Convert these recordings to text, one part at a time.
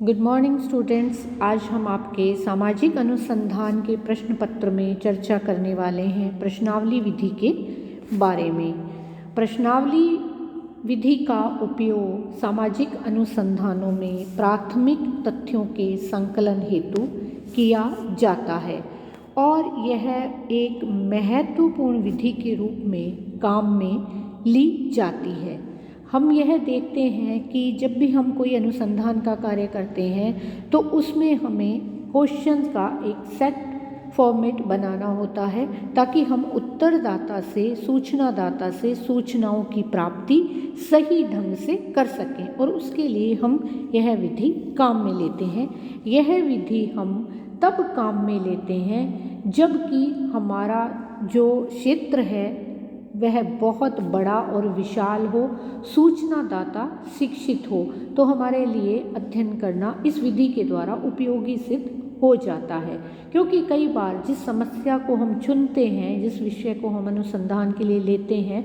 Good morning students. आज हम आपके सामाजिक अनुसंधान के प्रश्न पत्र में चर्चा करने वाले हैं प्रश्नावली विधि के बारे में। प्रश्नावली विधि का उपयोग सामाजिक अनुसंधानों में प्राथमिक तथ्यों के संकलन हेतु किया जाता है और यह एक महत्वपूर्ण विधि के रूप में काम में ली जाती है। हम यह देखते हैं कि जब भी हम कोई अनुसंधान का कार्य करते हैं तो उसमें हमें क्वेश्चंस का एक सेट फॉर्मेट बनाना होता है ताकि हम उत्तरदाता से सूचनादाता से सूचनाओं की प्राप्ति सही ढंग से कर सकें और उसके लिए हम यह विधि काम में लेते हैं। यह विधि हम तब काम में लेते हैं जबकि हमारा जो क्षेत्र है वह बहुत बड़ा और विशाल हो, सूचनादाता शिक्षित हो, तो हमारे लिए अध्ययन करना इस विधि के द्वारा उपयोगी सिद्ध हो जाता है। क्योंकि कई बार जिस समस्या को हम चुनते हैं, जिस विषय को हम अनुसंधान के लिए लेते हैं,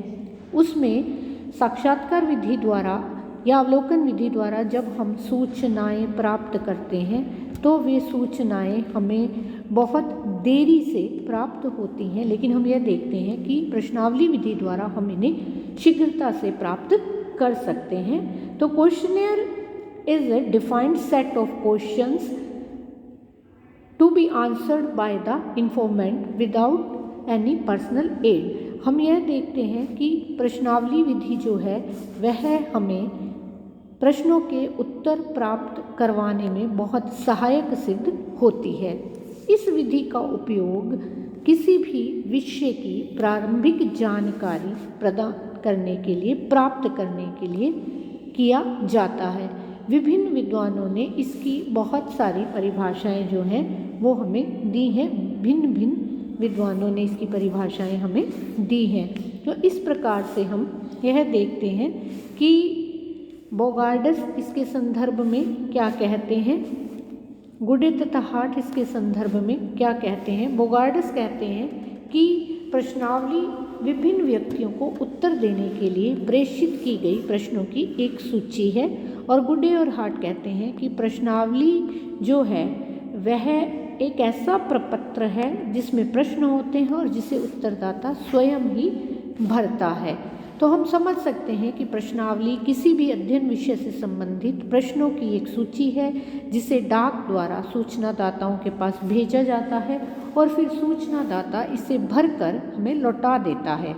उसमें साक्षात्कार विधि द्वारा या अवलोकन विधि द्वारा जब हम सूचनाएं प्राप्त करते हैं तो वे सूचनाएं हमें बहुत देरी से प्राप्त होती हैं, लेकिन हम यह देखते हैं कि प्रश्नावली विधि द्वारा हम इन्हें शीघ्रता से प्राप्त कर सकते हैं। तो questionnaire is a defined set of questions to be answered by the informant without any personal aid. हम यह देखते हैं कि प्रश्नावली विधि जो है वह हमें प्रश्नों के उत्तर प्राप्त करवाने में बहुत सहायक सिद्ध होती है। इस विधि का उपयोग किसी भी विषय की प्रारंभिक जानकारी प्रदान करने के लिए, प्राप्त करने के लिए किया जाता है। विभिन्न विद्वानों ने इसकी बहुत सारी परिभाषाएं जो हैं वो हमें दी हैं। भिन्न भिन्न विद्वानों ने इसकी परिभाषाएं हमें दी हैं। तो इस प्रकार से हम यह देखते हैं कि बोगार्डस इसके संदर्भ में क्या कहते हैं, गुडे तथा हार्ट इसके संदर्भ में क्या कहते हैं। बोगार्डस कहते हैं कि प्रश्नावली विभिन्न व्यक्तियों को उत्तर देने के लिए प्रेषित की गई प्रश्नों की एक सूची है और गुडे और हार्ट कहते हैं कि प्रश्नावली जो है वह एक ऐसा प्रपत्र है जिसमें प्रश्न होते हैं और जिसे उत्तरदाता स्वयं ही भरता है। तो हम समझ सकते हैं कि प्रश्नावली किसी भी अध्ययन विषय से संबंधित प्रश्नों की एक सूची है जिसे डाक द्वारा सूचनादाताओं के पास भेजा जाता है और फिर सूचनादाता इसे भरकर हमें लौटा देता है।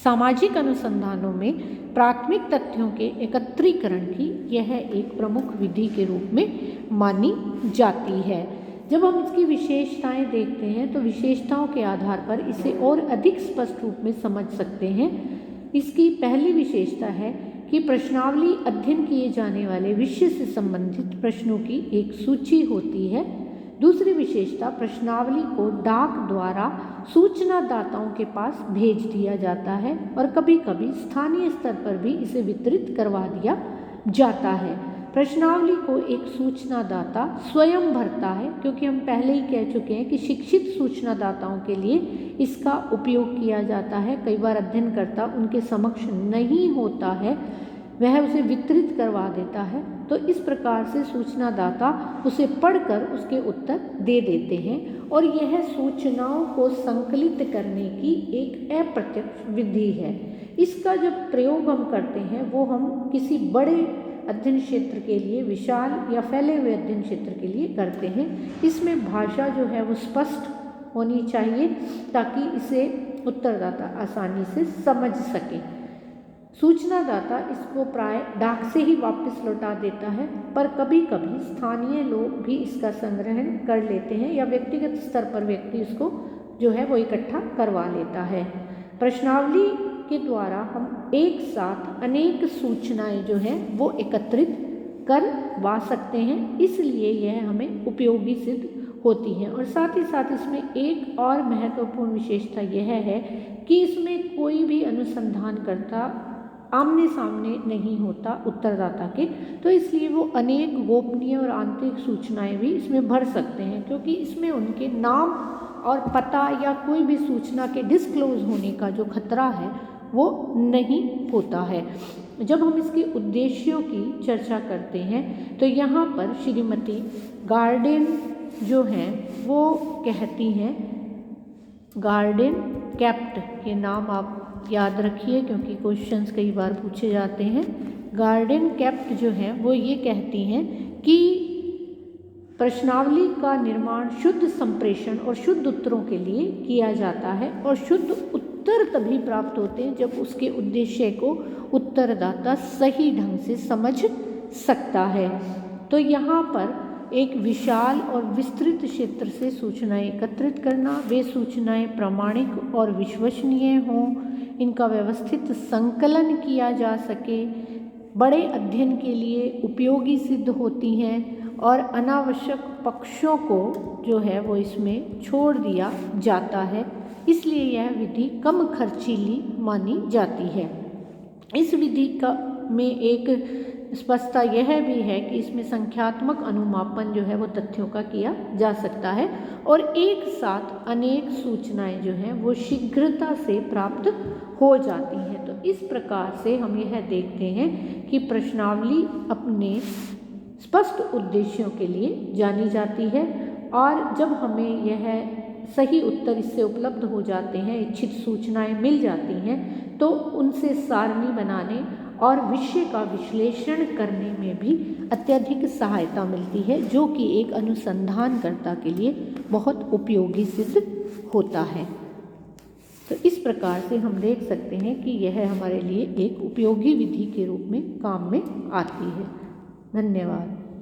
सामाजिक अनुसंधानों में प्राथमिक तथ्यों के एकत्रीकरण की यह एक प्रमुख विधि के रूप में मानी जाती है। जब हम इसकी विशेषताएं देखते हैं तो विशेषताओं के आधार पर इसे और अधिक स्पष्ट रूप में समझ सकते हैं। इसकी पहली विशेषता है कि प्रश्नावली अध्ययन किए जाने वाले विषय से संबंधित प्रश्नों की एक सूची होती है। दूसरी विशेषता, प्रश्नावली को डाक द्वारा सूचनादाताओं के पास भेज दिया जाता है और कभी कभी स्थानीय स्तर पर भी इसे वितरित करवा दिया जाता है। प्रश्नावली को एक सूचनादाता स्वयं भरता है, क्योंकि हम पहले ही कह चुके हैं कि शिक्षित सूचनादाताओं के लिए इसका उपयोग किया जाता है। कई बार अध्ययनकर्ता उनके समक्ष नहीं होता है, वह उसे वितरित करवा देता है, तो इस प्रकार से सूचनादाता उसे पढ़कर उसके उत्तर दे देते हैं और यह सूचनाओं को संकलित करने की एक अप्रत्यक्ष विधि है। इसका जब प्रयोग हम करते हैं वो हम किसी बड़े अध्ययन क्षेत्र के लिए, विशाल या फैले हुए अध्ययन क्षेत्र के लिए करते हैं। इसमें भाषा जो है वो स्पष्ट होनी चाहिए ताकि इसे उत्तरदाता आसानी से समझ सके। सूचनादाता इसको प्राय डाक से ही वापस लौटा देता है, पर कभी कभी स्थानीय लोग भी इसका संग्रहण कर लेते हैं या व्यक्तिगत स्तर पर व्यक्ति इसको जो है वो इकट्ठा करवा लेता है। प्रश्नावली के द्वारा हम एक साथ अनेक सूचनाएं जो हैं वो एकत्रित करवा सकते हैं, इसलिए यह हमें उपयोगी सिद्ध होती हैं। और साथ ही साथ इसमें एक और महत्वपूर्ण विशेषता यह है कि इसमें कोई भी अनुसंधानकर्ता आमने सामने नहीं होता उत्तरदाता के, तो इसलिए वो अनेक गोपनीय और आंतरिक सूचनाएं भी इसमें भर सकते हैं, क्योंकि इसमें उनके नाम और पता या कोई भी सूचना के डिस्क्लोज होने का जो खतरा है वो नहीं होता है। जब हम इसके उद्देश्यों की चर्चा करते हैं तो यहाँ पर श्रीमती गार्डेन जो हैं वो कहती हैं, गार्डेन केप्ट, ये नाम आप याद रखिए क्योंकि क्वेश्चंस कई बार पूछे जाते हैं। गार्डेन केप्ट जो हैं वो ये कहती हैं कि प्रश्नावली का निर्माण शुद्ध संप्रेषण और शुद्ध उत्तरों के लिए किया जाता है और शुद्ध उत्तर तभी प्राप्त होते हैं जब उसके उद्देश्य को उत्तरदाता सही ढंग से समझ सकता है। तो यहाँ पर एक विशाल और विस्तृत क्षेत्र से सूचनाएं एकत्रित करना, वे सूचनाएं प्रामाणिक और विश्वसनीय हों, इनका व्यवस्थित संकलन किया जा सके, बड़े अध्ययन के लिए उपयोगी सिद्ध होती हैं और अनावश्यक पक्षों को जो है वो इसमें छोड़ दिया जाता है, इसलिए यह विधि कम खर्चीली मानी जाती है। इस विधि का में एक स्पष्टता यह भी है कि इसमें संख्यात्मक अनुमापन जो है वो तथ्यों का किया जा सकता है और एक साथ अनेक सूचनाएं जो हैं वो शीघ्रता से प्राप्त हो जाती हैं। तो इस प्रकार से हम यह देखते हैं कि प्रश्नावली अपने स्पष्ट उद्देश्यों के लिए जानी जाती है और जब हमें यह सही उत्तर इससे उपलब्ध हो जाते हैं, इच्छित सूचनाएं मिल जाती हैं, तो उनसे सारणी बनाने और विषय का विश्लेषण करने में भी अत्यधिक सहायता मिलती है, जो कि एक अनुसंधानकर्ता के लिए बहुत उपयोगी सिद्ध होता है। तो इस प्रकार से हम देख सकते हैं कि यह हमारे लिए एक उपयोगी विधि के रूप में काम में आती है। धन्यवाद।